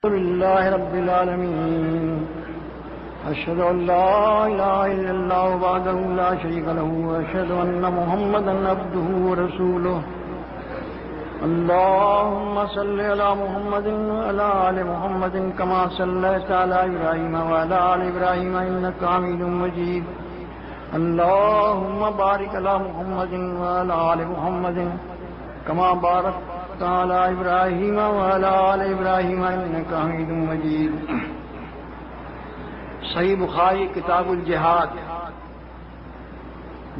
الحمد لله رب العالمين أشهد أن لا إله إلا الله وحده لا شريك له وأشهد أن محمدا عبده ورسوله اللهم صل على محمد وعلى آل محمد كما صليت على إبراهيم وعلى آل إبراهيم إنك حميد مجيد اللهم بارك على محمد وعلى آل محمد كما باركت على ابراہیم وعلى آل ابراہیم انک حمید مجید۔ صحیح بخاری کتاب الجہاد۔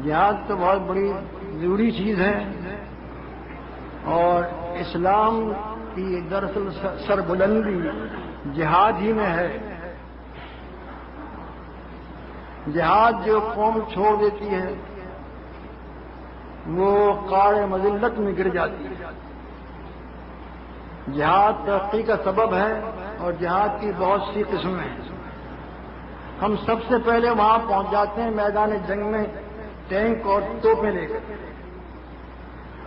جہاد تو بہت بڑی ضروری چیز ہے اور اسلام کی دراصل سربلندی جہاد ہی میں ہے۔ جہاد جو قوم چھوڑ دیتی ہے وہ قعر مذلت میں گر جاتی ہے۔ جہاد ترقی کا سبب ہے اور جہاد کی بہت سی قسمیں ہیں۔ ہم سب سے پہلے وہاں پہنچ جاتے ہیں میدان جنگ میں ٹینک اور توپیں لے کر،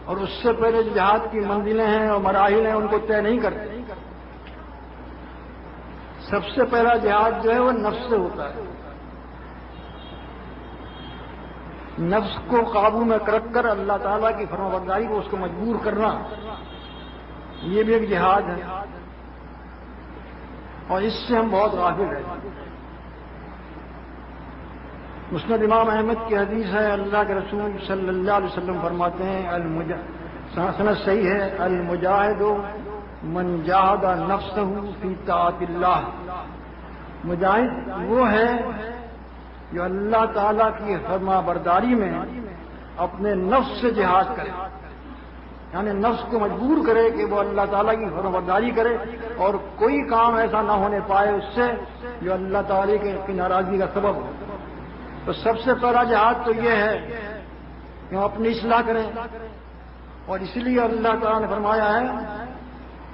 اور اس سے پہلے جو جہاد کی منزلیں ہیں اور مراحل ہیں ان کو طے نہیں کرتے۔ سب سے پہلا جہاد جو ہے وہ نفس سے ہوتا ہے۔ نفس کو قابو میں رکھ کر اللہ تعالیٰ کی فرمانبرداری کو اس کو مجبور کرنا، یہ بھی ایک جہاد ہے اور اس سے ہم بہت غافل ہیں۔ مسند امام احمد کی حدیث ہے، اللہ کے رسول صلی اللہ علیہ وسلم فرماتے ہیں سند صحیح ہے، المجاہد من جاہد نفسہ فی طاعت اللہ۔ مجاہد وہ ہے جو اللہ تعالیٰ کی فرما برداری میں اپنے نفس سے جہاد کرے، یعنی نفس کو مجبور کرے کہ وہ اللہ تعالیٰ کی فرمانبرداری کرے اور کوئی کام ایسا نہ ہونے پائے اس سے جو اللہ تعالیٰ کی ناراضگی کا سبب ہو۔ تو سب سے پہلا جہاد تو یہ ہے کہ ہم اپنی اصلاح کریں، اور اس لیے اللہ تعالیٰ نے فرمایا ہے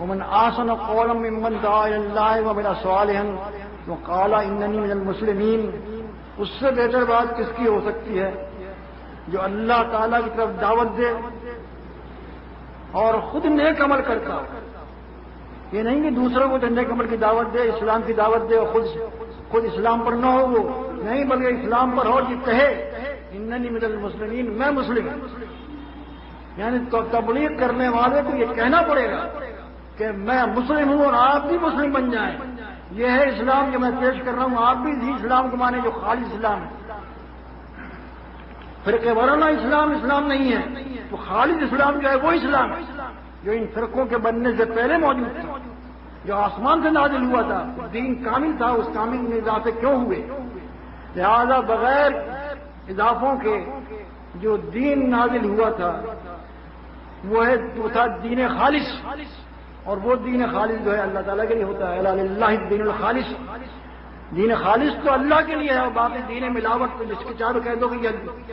ومن احسن قولا ممن دعا الی اللہ وعمل صالحا وقال اننی من المسلمین۔ اس سے بہتر بات کس کی ہو سکتی ہے جو اللہ تعالیٰ کی طرف دعوت دے اور خود نیک عمل کرتا ہو۔ یہ نہیں کہ دوسروں کو نیک عمل کی دعوت دے، اسلام کی دعوت دے اور خود اسلام پر نہ ہو، وہ نہیں بلکہ اسلام پر ہو، جی کہے اننی من المسلمین، میں مسلم ہوں۔ یعنی تبلیغ کرنے والے کو یہ کہنا پڑے گا کہ میں مسلم ہوں اور آپ بھی مسلم بن جائیں۔ یہ ہے اسلام جو میں پیش کر رہا ہوں، آپ بھی اسی اسلام کو مانیں جو خالص اسلام ہے۔ فرقے ورانہ اسلام نہیں ہے، تو خالص اسلام جو ہے وہ اسلام ہے جو ان فرقوں کے بننے سے پہلے موجود تھا، جو آسمان سے نازل ہوا تھا۔ دین کامل تھا، اس کامل میں اضافے کیوں ہوئے؟ لہذا بغیر اضافوں کے جو دین نازل ہوا تھا وہ تھا دین خالص، اور وہ دین خالص جو ہے اللہ تعالیٰ کے لیے ہوتا ہے۔ الا للہ الدین الخالص، دین خالص تو اللہ کے لیے ہے، اور باقی دین ملاوٹ کو جس کے چاروں کہہ دو کہ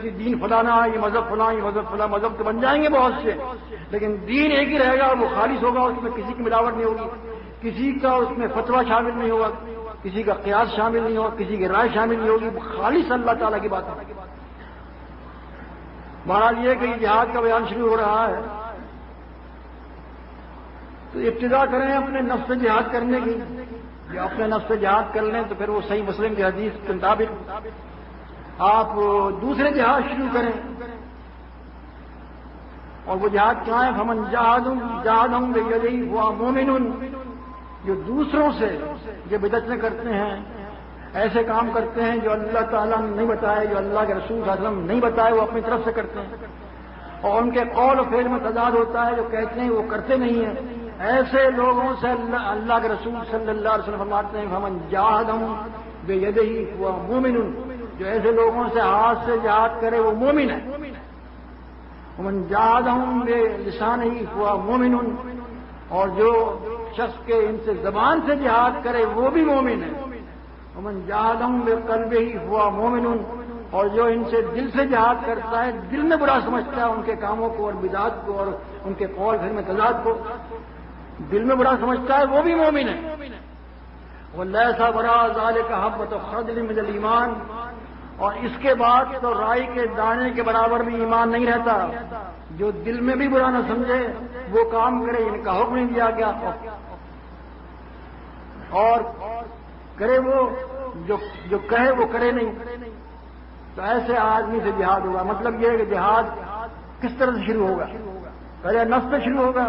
یہ دین فلانا ہے، یہ مذہب فلاں، یہ مذہب فلاں، مذہب تو بن جائیں گے بہت سے، لیکن دین ایک ہی رہے گا اور وہ خالص ہوگا، اس میں کسی کی ملاوٹ نہیں ہوگی، کسی کا اس میں فتویٰ شامل نہیں ہوگا، کسی کا قیاس شامل نہیں ہوگا، کسی کی رائے شامل نہیں ہوگی، خالص اللہ تعالیٰ کی بات ہے۔ بہرحال یہ کہ جہاد کا بیان شروع ہو رہا ہے تو ابتدا کریں اپنے نفس سے جہاد کرنے کی۔ جو اپنے نفس سے جہاد کر لیں تو پھر وہ صحیح مسلم کی حدیث کے مطابق آپ دوسرے جہاد شروع کریں، اور وہ جہاد کیا ہے؟ فمن جاہدہم بیدیہ وہو مومن۔ جو دوسروں سے یہ بدعتیں کرتے ہیں، ایسے کام کرتے ہیں جو اللہ تعالیٰ نے نہیں بتائے، جو اللہ کے رسول صلی اللہ علیہ وسلم نہیں بتائے، وہ اپنی طرف سے کرتے ہیں، اور ان کے قول و فعل میں تضاد ہوتا ہے، جو کہتے ہیں وہ کرتے نہیں ہیں۔ ایسے لوگوں سے اللہ کے رسول صلی اللہ علیہ وسلم فرماتے ہیں فمن جاہدہم بیدیہ وہو مومن۔ جو ایسے لوگوں سے ہاتھ سے جہاد کرے وہ مومن ہے۔ ومن جاہدہم بلسانہ وہو مومن، اور جو شخص کے ان سے زبان سے جہاد کرے وہ بھی مومن ہے۔ ومن جاہدہم بقلبہ وہو مومن، اور جو ان سے دل سے جہاد کرتا ہے، دل میں برا سمجھتا ہے ان کے کاموں کو اور بدعات کو اور ان کے قول فعل میں تضاد کو، دل میں برا سمجھتا ہے، وہ بھی مومن ہے۔ وَلَيْسَ وَرَاءَ ذَلِكَ حَبَّةُ خَردَلٍ مِّنَ الْإِيمَانِ، اور اس کے بعد تو رائی کے دانے کے برابر بھی ایمان نہیں رہتا۔ جو دل میں بھی برا نہ سمجھے وہ کام کرے، ان کا حکم نہیں دیا گیا۔ اور کرے وہ جو کہے وہ کرے نہیں، تو ایسے آدمی سے جہاد ہوگا۔ مطلب یہ ہے کہ جہاد کس طرح سے شروع ہوگا؟ پہلے نفس سے شروع ہوگا،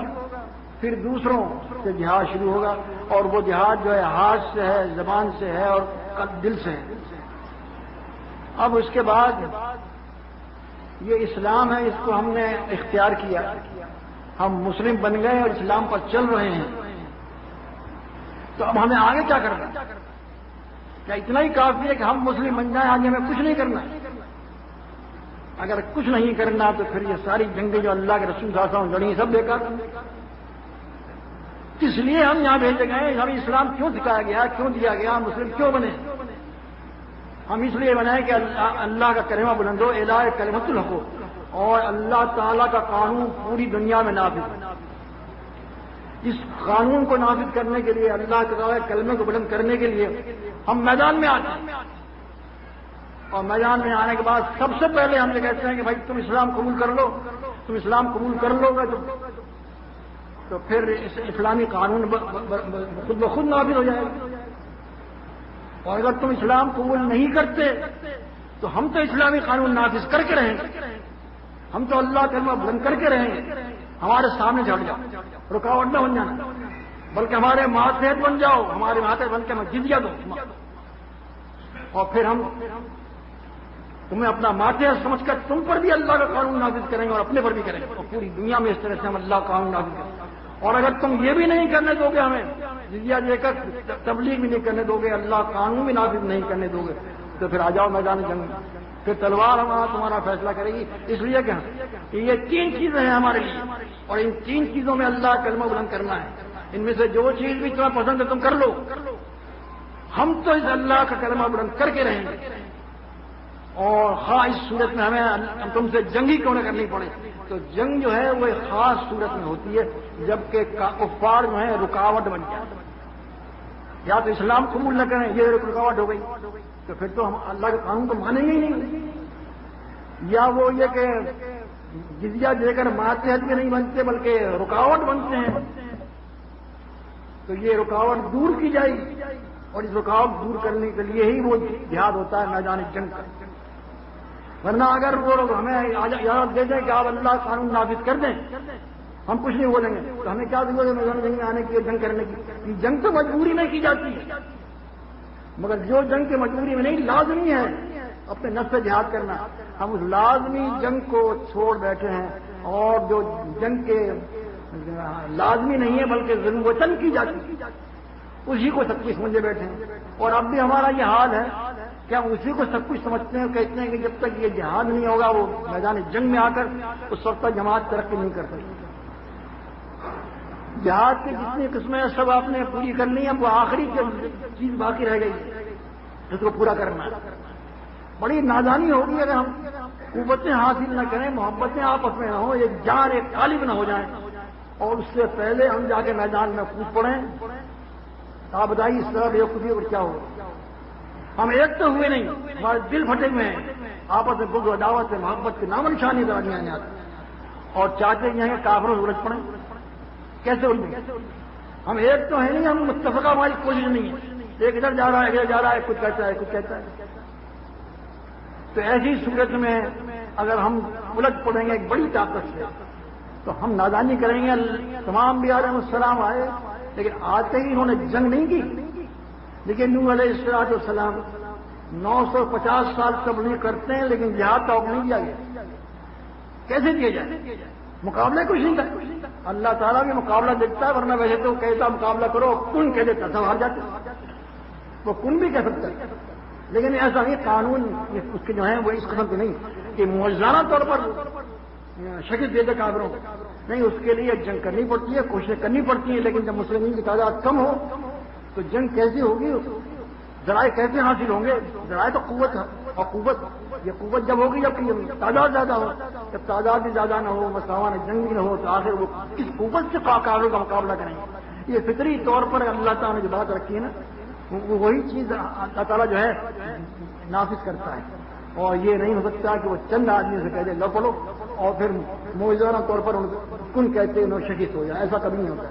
پھر دوسروں سے جہاد شروع ہوگا، اور وہ جہاد جو ہے ہاتھ سے ہے، زبان سے ہے، اور دل سے ہے۔ اب اس کے بعد یہ اسلام ہے، اس کو ہم نے اختیار کیا، ہم مسلم بن گئے اور اسلام پر چل رہے ہیں، تو اب ہمیں آگے کیا کرنا؟ کیا اتنا ہی کافی ہے کہ ہم مسلم بن جائیں، آگے ہمیں کچھ نہیں کرنا؟ اگر کچھ نہیں کرنا تو پھر یہ ساری جنگیں جو اللہ کے رسول صلی اللہ علیہ وسلم لڑی سب بیکار۔ اس لیے ہم یہاں بھیجے گئے، ہمیں اسلام کیوں سکھایا گیا، کیوں دیا گیا، مسلم کیوں بنے؟ ہم اس لیے بنائے کہ اللہ کا کلمہ بلند ہو، الہ کلمۃ الحق ہو، اور اللہ تعالیٰ کا قانون پوری دنیا میں نافذ ہو۔ اس قانون کو نافذ کرنے کے لیے، اللہ کے کلمے کو بلند کرنے کے لیے ہم میدان میں آتے ہیں، اور میدان میں آنے کے بعد سب سے پہلے ہم یہ کہتے ہیں کہ بھائی تم اسلام قبول کر لو، تم اسلام قبول کر لو گے تو پھر اسلامی قانون خود بخود نافذ ہو جائے گا، اور اگر تم اسلام قبول نہیں کرتے تو ہم تو اسلامی قانون نافذ کر کے رہیں گے، ہم تو اللہ کلمہ بلند کر کے رہیں گے، ہمارے سامنے جھڑ جاؤ، رکاوٹ نہ بن جانا، بلکہ ہمارے ماتحت بن جاؤ، ہمارے ماتحت بن کے ہمیں جزیہ دو، اور پھر ہم تمہیں اپنا ماتحت سمجھ کر تم پر بھی اللہ کا قانون نافذ کریں گے اور اپنے پر بھی کریں گے، اور پوری دنیا میں اس طرح سے ہم اللہ کا قانون نافذ کریں گے۔ اور اگر تم یہ بھی نہیں کرنے دو گے، ہمیں جزیہ دے کر تبلیغ بھی نہیں کرنے دو گے، اللہ قانون بھی نافذ نہیں کرنے دو گے، تو پھر آ جاؤ میدان جنگ میں، پھر تلوار ہمارا تمہارا فیصلہ کرے گی۔ اس لیے کہ یہ تین چیزیں ہیں ہمارے لیے، اور ان تین چیزوں میں اللہ کا کلمہ بلند کرنا ہے۔ ان میں سے جو چیز بھی تمہیں پسند ہے تم کر لو، ہم تو اس اللہ کا کلمہ بلند کر کے رہیں گے، اور خواہ اس صورت میں ہمیں تم سے جنگ ہی کیوں نہ کرنی پڑے۔ تو جنگ جو ہے وہ ایک خاص صورت میں ہوتی ہے جبکہ کفار جو ہے رکاوٹ بن جائے، یا تو اسلام قبول نہ کریں، یہ رکاوٹ ہو گئی، تو پھر تو ہم اللہ کے قانون کو مانیں گے ہی نہیں، یا وہ یہ کہ جزیہ دے کر ماتحت بھی نہیں بنتے بلکہ رکاوٹ بنتے ہیں، تو یہ رکاوٹ دور کی جائے گی، اور اس رکاوٹ دور کرنے کے لیے ہی وہ جہاد ہوتا ہے میدان جنگ کا۔ ورنہ اگر وہ لوگ ہمیں اجازت دے دیں کہ آپ اللہ قانون نافذ کر دیں، ہم کچھ نہیں بولیں گے، تو ہمیں کیا ضرورت ہے میدان جنگ میں آنے کی، جنگ کرنے کی؟ جنگ تو مجبوری میں کی جاتی ہے، مگر جو جنگ کے مجبوری میں نہیں، لازمی ہے اپنے نفس سے جہاد کرنا، ہم اس لازمی جنگ کو چھوڑ بیٹھے ہیں، اور جو جنگ کے لازمی نہیں ہے بلکہ ظلم وطن کی جاتی اسی کو سب کچھ سمجھے بیٹھے ہیں۔ اور اب بھی ہمارا یہ حال ہے کہ ہم اسی کو سب کچھ سمجھتے ہیں، کہتے ہیں کہ جب تک یہ جہاد نہیں ہوگا وہ میدان جنگ میں آ کر اس وقت تک جماعت ترقی نہیں کر سکتی۔ جہاد کی جتنی قسمیں سب آپ نے پوری کر لی ہیں، وہ آخری چیز باقی رہ گئی اس کو پورا کرنا ہے۔ بڑی نادانی ہوگی اگر ہم قوتیں حاصل نہ کریں، محبتیں آپس میں نہ ہوں، ایک جان ایک طالب نہ ہو جائیں، اور اس سے پہلے ہم جا کے میدان میں کود پڑیں، آپ بتائیے اس طرح بیوقوفی اور کیا ہوگا؟ ہم ایک تو ہوئے نہیں، ہمارے دل پھٹے ہوئے ہیں، آپس میں بغض و عداوت سے محبت کے نام نشانی درمیان آنے آتے، اور چاہتے ہیں کہ کافروں سے الجھ پڑیں، کیسے الجھیں؟ ہم ایک تو ہے نہیں، ہم متفقہ ہماری کوشش نہیں ہے، ایک ادھر جا رہا ہے ادھر جا رہا ہے، کچھ کہتا ہے کچھ کہتا ہے۔ تو ایسی صورت میں اگر ہم الجھ پڑیں گے ایک بڑی طاقت سے تو ہم نادانی کریں گے۔ تمام انبیاء علیہ السلام آئے، لیکن آتے ہی انہوں نے جنگ نہیں کی، لیکن نوح علیہ السلام 950 سال تبلیغ کرتے ہیں لیکن جہاد کا حکم نہیں دیا گیا۔ کیسے دیا جائے؟ مقابلے کچھ نہیں تھا، اللہ تعالیٰ بھی مقابلہ دیکھتا ہے، ورنہ ویسے تو کہتا مقابلہ کرو، کن کہہ دیتا تھا، ہار جاتے، وہ کن بھی کہہ سکتا ہے، لیکن ایسا نہیں، قانون اس کے جو ہیں وہ اس قسم کے نہیں کہ موجزانہ طور پر شکست دے دے کافروں کو، نہیں، اس کے لیے جنگ کرنی پڑتی ہے، کوششیں کرنی پڑتی ہیں، لیکن جب مسلمین کی تعداد کم ہو تو جنگ کیسی ہوگی، ذرائع کیسے حاصل ہوں گے؟ ذرائع تو قوت ہے، اور قوت جب ہوگی جب تعداد زیادہ ہو، جب تعداد بھی زیادہ نہ ہو، مساوات جنگ بھی نہ ہو، تو آخر وہ کس قوت سے کافروں کا مقابلہ کریں گے؟ یہ فطری طور پر اللہ تعالیٰ نے جو بات رکھی ہے نا، وہی چیز اللہ تعالیٰ جو ہے نافذ کرتا ہے، اور یہ نہیں ہو سکتا کہ وہ چند آدمی سے کہہ دے لو پڑو اور پھر موجودہ طور پر کن کہتے انہوں شکست ہو جائے، ایسا کبھی نہیں ہوتا۔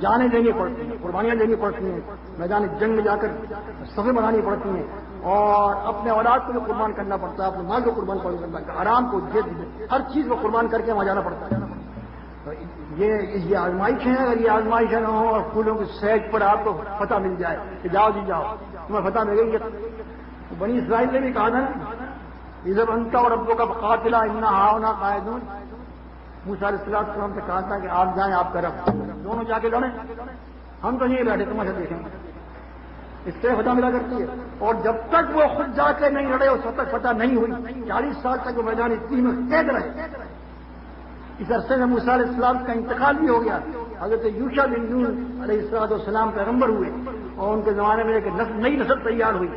جانیں دینی پڑتی ہیں، قربانیاں دینی پڑتی ہیں، میدان جنگ میں جا کر صفیں بنانی پڑتی ہیں، اور اپنے اولاد کو بھی قربان کرنا پڑتا ہے، اپنے مال کو قربان کرنا پڑتا ہے، آرام کو ہر چیز کو قربان کر کے وہاں جانا پڑتا ہے. تو یہ آزمائش ہے. اگر یہ آزمائش نہ ہو اور پھولوں کی سیج پر آپ کو فتح مل جائے کہ جاؤ جی جاؤ تمہیں فتح ملے گی. بنی اسرائیل نے بھی کہا تھا نا اذهب انت وربك فقاتلا انا هاهنا قاعدون. موسیٰ علیہ السلام سے کہا تھا کہ آپ جائیں آپ کا رب دونوں جا کے لڑیں، ہم تو نہیں بیٹھے تمہارے دیکھیں گے. اس سے فتح ملا کرتی ہے. اور جب تک وہ خود جا کے نہیں لڑے اس وقت تک فتح نہیں ہوئی. 40 سال تک وہ میدان جنگ میں قید رہے. اس عرصے میں موسیٰ علیہ السلام کا انتقال بھی ہو گیا. حضرت یوشع بن نون علیہ السلام پیغمبر ہوئے اور ان کے زمانے میں ایک نئی نسل تیار ہوئی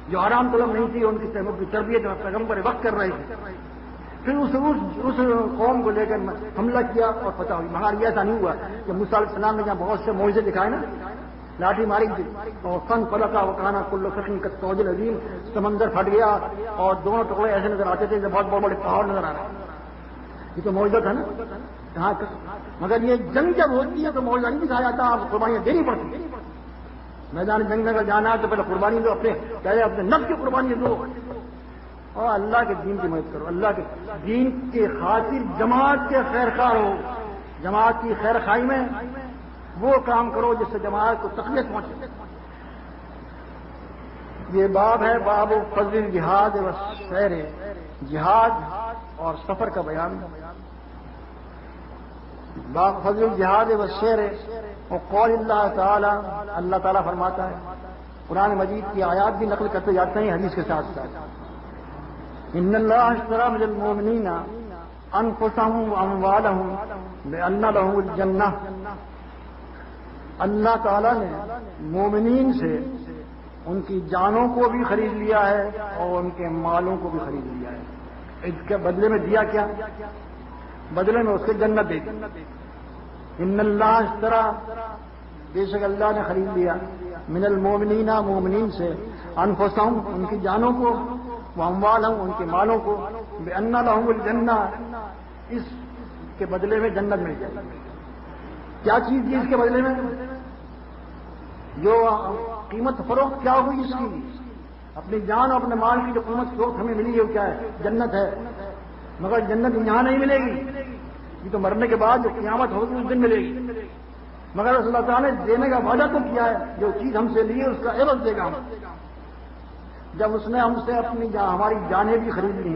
جو آرام طلب نہیں تھی. ان کی تربیت پیغمبر وقت کر رہے تھے. پھر اس قوم کو لے کر حملہ کیا اور فتح ہوئی. مگر یہ ایسا نہیں ہوا کہ موسیٰ علیہ السلام نے جہاں بہت سے معجزے دکھائے نا، لاٹھی ماری تھی اور فن فلکا وکانا کل فخن کا توج العظیم، سمندر پھٹ گیا اور دونوں ٹکڑے ایسے نظر آتے تھے جب بہت بڑے بڑے پہاڑ نظر آ رہے. یہ تو معجزہ تھا نا کہاں. مگر یہ جنگ جب ہوتی ہے تو معجزہ نہیں دکھایا جاتا، آپ قربانیاں دینی پڑتی ہیں. میدان جنگ میں اگر جانا ہے تو پہلے قربانی دو، اپنے نفس کی قربانی دو اور اللہ کے دین کی مدد کرو. اللہ کے دین کی خاطر جماعت کے خیر خواہ ہو. جماعت کی خیر خواہی میں وہ کام کرو جس سے جماعت کو تقویت پہنچے. یہ باب ہے باب فضل جہاد و سیر، جہاد اور سفر کا بیان. باب فضل جہاد و سیر اور قول اللہ تعالی، اللہ تعالیٰ فرماتا ہے. قرآن مجید کی آیات بھی نقل کرتے جاتے ہیں حدیث کے ساتھ ساتھ. ان اللہ اشترى من المؤمنین انفسهم واموالهم بان لهم الجنہ. اللہ تعالیٰ نے مومنین سے ان کی جانوں کو بھی خرید لیا ہے اور ان کے مالوں کو بھی خرید لیا ہے. اس کے بدلے میں دیا کیا؟ بدلے میں اس کے جنت دے دی. ان اللہ اشترى، بے شک اللہ نے خرید لیا، من المؤمنین، مومنین سے، انفسهم ان کی جانوں کو، واموالهم ان کے مالوں کو، بان لهم الجنہ اس کے بدلے میں جنت مل جائے. کیا چیز دی اس کے بدلے میں؟ جو قیمت فروخت کیا ہوئی اس کی؟ اپنی جان اور اپنے مال کی جو قیمت فروخت ہمیں ملی ہے وہ کیا ہے؟ جنت ہے. مگر جنت یہاں نہیں ملے گی، یہ تو مرنے کے بعد جو قیامت ہوگی اس دن ملے گی. مگر اللہ تعالیٰ نے دینے کا وعدہ تو کیا ہے، جو چیز ہم سے لی ہے اس کا عوض دے گا. جب اس نے ہم سے اپنی ہماری جانیں بھی خرید لی،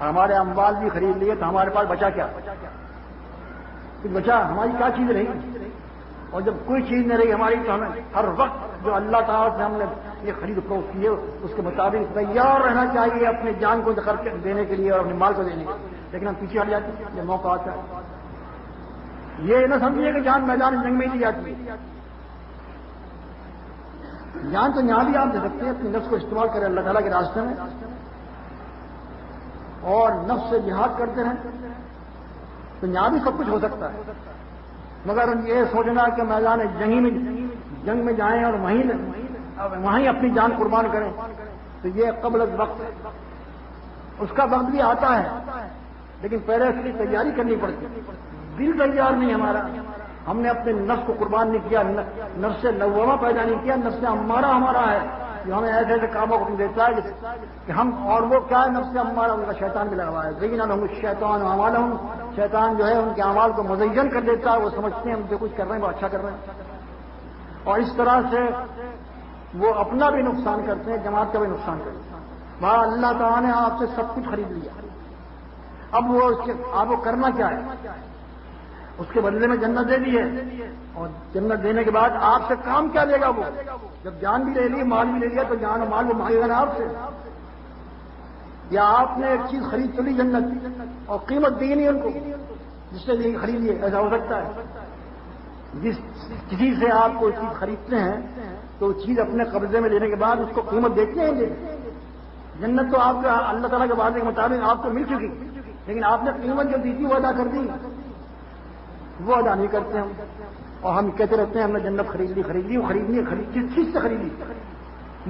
ہمارے اموال بھی خرید لیے، تو ہمارے پاس بچا کیا؟ کچھ بچا؟ ہماری کیا چیز رہی؟ اور جب کوئی چیز نہیں رہی ہماری تو ہمیں ہر وقت جو اللہ تعالیٰ سے ہم نے یہ خرید فروخت کی ہے اس کے مطابق تیار رہنا چاہیے اپنی جان کو خرچ دینے کے لیے اور اپنے مال کو دینے کے لیے. لیکن ہم پیچھے ہٹ جاتے ہیں جب موقع آتا ہے. یہ نہ سمجھیے کہ جان میدان جنگ میں دی جاتی ہے. جان تو یہاں بھی آپ دے سکتے ہیں، اپنے نفس کو استعمال کریں اللہ تعالیٰ کے راستے میں اور نفس سے جہاد کرتے ہیں تو یہاں بھی سب کچھ ہو سکتا ہے. مگر یہ سوچنا کہ میدان جنگ میں جائیں اور وہیں اپنی جان قربان کریں تو یہ قبل وقت ہے. اس کا وقت بھی آتا ہے لیکن پہلے اس کی تیاری کرنی پڑتی ہے. دل تیار نہیں ہمارا، ہم نے اپنے نفس کو قربان نہیں کیا، نفس لوامہ پیدا نہیں کیا. نفس امارہ ہمارا ہے کہ ہمیں ایسے ایسے کاموں کو دیتا ہے کہ ہم، اور وہ کیا ہے نفس امارہ؟ ان کا شیطان بھی لگا ہوا ہے. زینا لہم الشیطان اعمالہم، شیطان جو ہے ان کے اعمال کو مزین کر دیتا ہے. وہ سمجھتے ہیں ہم جو کچھ کر رہے ہیں وہ اچھا کر رہے ہیں اور اس طرح سے وہ اپنا بھی نقصان کرتے ہیں، جماعت کا بھی نقصان کرتے ہیں. وہاں اللہ تعالیٰ نے آپ سے سب کچھ خرید لیا. اب وہ آپ کو کرنا کیا ہے؟ اس کے بدلے میں جنت دے دی ہے اور جنت دینے کے بعد آپ سے کام کیا لے گا؟ وہ جب جان بھی لے لی مال بھی لے لیا تو جان اور مال وہ مانگے گا نا آپ سے. یا آپ نے ایک چیز خرید چلی جنت اور قیمت دی نہیں ان کو جس سے خرید لیے. ایسا ہو سکتا ہے کسی سے آپ کوئی چیز خریدتے ہیں تو چیز اپنے قبضے میں لینے کے بعد اس کو قیمت دیتے ہیں. جنت تو آپ کا اللہ تعالیٰ کے وعدے کے مطابق آپ کو مل چکی لیکن آپ نے قیمت جو دی تھی وہ ادا کر دی، وہ ادا نہیں کرتے ہم. اور ہم کہتے رہتے ہیں ہم نے جنت خرید لی. وہ خریدنی کس چیز سے خریدی؟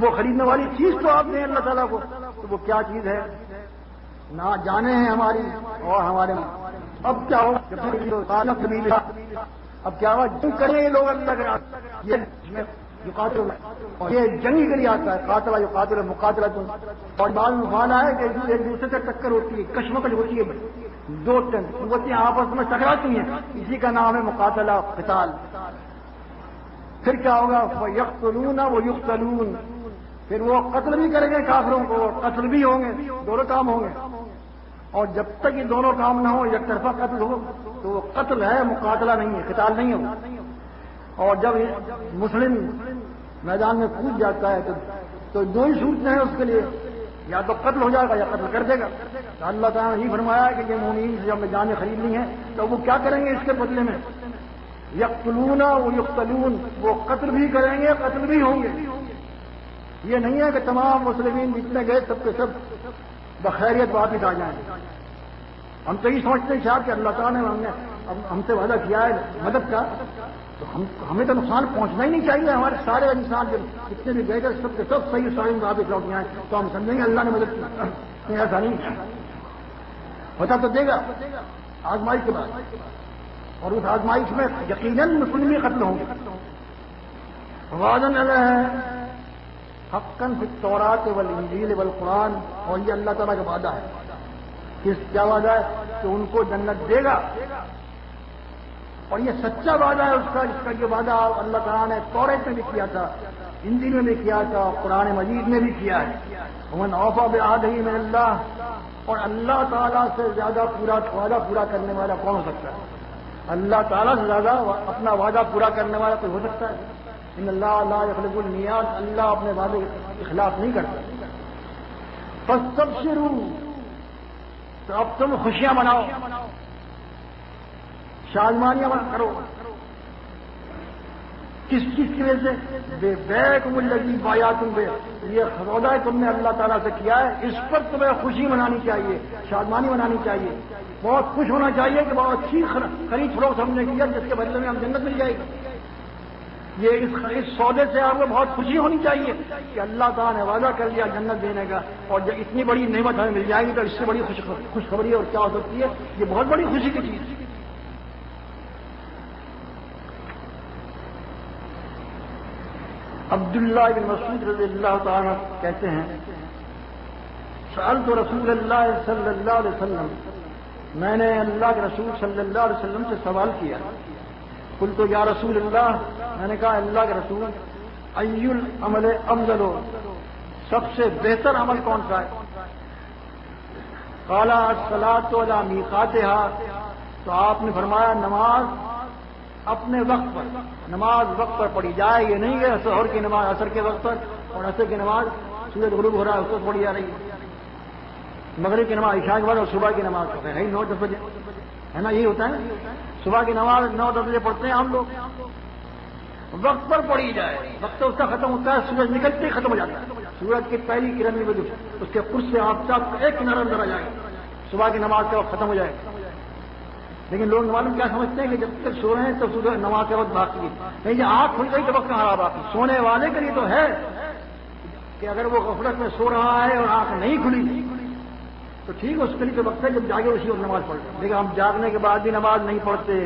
وہ خریدنے والی چیز تو آپ دیں اللہ تعالیٰ کو، تو وہ کیا چیز ہے؟ نہ جانے ہیں ہماری اور ہمارے. اب کیا ہو؟ اب کیا ہوا جنگ کریں یہ لوگ اللہ کے یہ جنگی کے لیے آتا ہے قاتل جو قاتل مقاتلہ تم اور بعض میں مفانا ہے کہ ایک دوسرے سے ٹکر ہوتی ہے کشمکش ہوتی ہے دو قوتیں آپس میں ٹکراتی ہیں اسی کا نام ہے مقاتلہ قتال پھر کیا ہوگا یقتلون و یقتلون پھر وہ قتل بھی کریں گے کافروں کو قتل بھی ہوں گے دونوں کام ہوں گے اور جب تک یہ دونوں کام نہ ہو یک طرفہ قتل ہو تو وہ قتل ہے مقاتلہ نہیں ہے قتال نہیں ہوگا اور جب مسلم میدان میں کود جاتا ہے تو دو ہی صورتیں ہیں اس کے لیے یا تو قتل ہو جائے گا یا قتل کر دے گا تو اللہ تعالیٰ نے یہ فرمایا کہ یہ مومنین سے جب جانیں خریدنی ہے تو وہ کیا کریں گے اس کے بدلے میں یقتلون و یقتلون وہ قتل بھی کریں گے قتل بھی ہوں گے یہ نہیں ہے کہ تمام مسلمین جتنے گئے سب کے سب بخیریت واپس آ جائیں ہم تو یہ سوچتے ہیں شاید کہ اللہ تعالیٰ نے ہم سے وعدہ کیا ہے مدد کا تو ہمیں تو نقصان پہنچنا ہی نہیں چاہیے ہمارے سارے انسان جتنے بھی گئے گئے سب کے سب صحیح صحیح واپس لوٹ آئے تو ہم سمجھیں گے اللہ نے مدد کی ایسا نہیں ہوتا تو دے گا آزمائش کے بعد اور اس آزمائش میں یقیناً مسلم قتل ہوں گے وعدن علیہ حقاً فی التوراۃ والانجیل والقرآن اور یہ اللہ تعالیٰ کا وعدہ ہے کیا وعدہ ہے کہ ان کو جنت دے گا اور یہ سچا وعدہ ہے اس کا جس کا یہ وعدہ اللہ تعالیٰ نے توریت میں بھی کیا تھا انجیل میں بھی کیا تھا قرآن مجید میں بھی کیا ہے ومن اوفی بعہدہ من اللہ اور اللہ تعالیٰ سے زیادہ وعدہ پورا کرنے والا کون ہو سکتا ہے اللہ تعالیٰ سے زیادہ اپنا وعدہ پورا کرنے والا کوئی ہو سکتا ہے ان اللہ لا یخلف المیعاد اللہ اپنے وعدے کے خلاف نہیں کرتا فاستبشروا تو اب تم خوشیاں مناؤ شادمانیاں کرو کس چیز کی وجہ سے بے بیکم الذی بایعتم بہ یہ سودا تم نے اللہ تعالیٰ سے کیا ہے اس پر تمہیں خوشی منانی چاہیے شادمانی منانی چاہیے بہت خوش ہونا چاہیے کہ بہت اچھی خرید فروخت ہم نے کیا جس کے بدلے میں ہم جنت مل جائے گی یہ اس سودے سے آپ کو بہت خوشی ہونی چاہیے کہ اللہ تعالیٰ نے وعدہ کر لیا جنت دینے کا اور جب اتنی بڑی نعمت ہمیں مل جائے گی تو اس سے بڑی خوشخبری اور کیا ہو سکتی ہے یہ بہت بڑی خوشی کی چیز ہے عبداللہ بن مسعود رضی اللہ تعالیٰ کہتے ہیں سألت رسول اللہ صلی اللہ علیہ وسلم میں نے اللہ کے رسول صلی اللہ علیہ وسلم سے سوال کیا قلت یا رسول اللہ میں نے کہا اللہ کے رسول ای العمل افضل سب سے بہتر عمل کون سا ہے قال الصلاۃ علی میقاتہا تو آپ نے فرمایا نماز اپنے وقت پر نماز وقت پر پڑھی جائے یہ نہیں کہ ظہر کی نماز عصر کے وقت پر اور عصر کی نماز سورج غروب ہو رہا ہے اس وقت پڑھی جا رہی ہے مغرب کی نماز عشاء کے بعد اور صبح کی نماز ہے 9-10 بجے ہے نا یہی ہوتا ہے صبح کی نماز 9-10 بجے پڑھتے ہیں ہم لوگ وقت پر پڑھی جائے وقت اس کا ختم ہوتا ہے سورج نکلتے ہی ختم ہو جاتا ہے سورج کی پہلی کرن میں اس کے قرص سے آفتاب ایک کنارہ اندر آ جائے صبح کی نماز کا وقت ختم ہو جائے لیکن لوگ معلوم کیا سمجھتے ہیں کہ جب تک سو رہے ہیں تو نماز کے وقت باقی ہے نہیں یہ آنکھ کھل گئی تو وقت کہاں باقی سونے والے کے لیے تو ہے کہ اگر وہ غفلت میں سو رہا ہے اور آنکھ نہیں کھلی تو ٹھیک اس کے لیے تو وقت ہے جب جاگے اسی وقت نماز پڑھتے لیکن ہم جاگنے کے بعد بھی نماز نہیں پڑھتے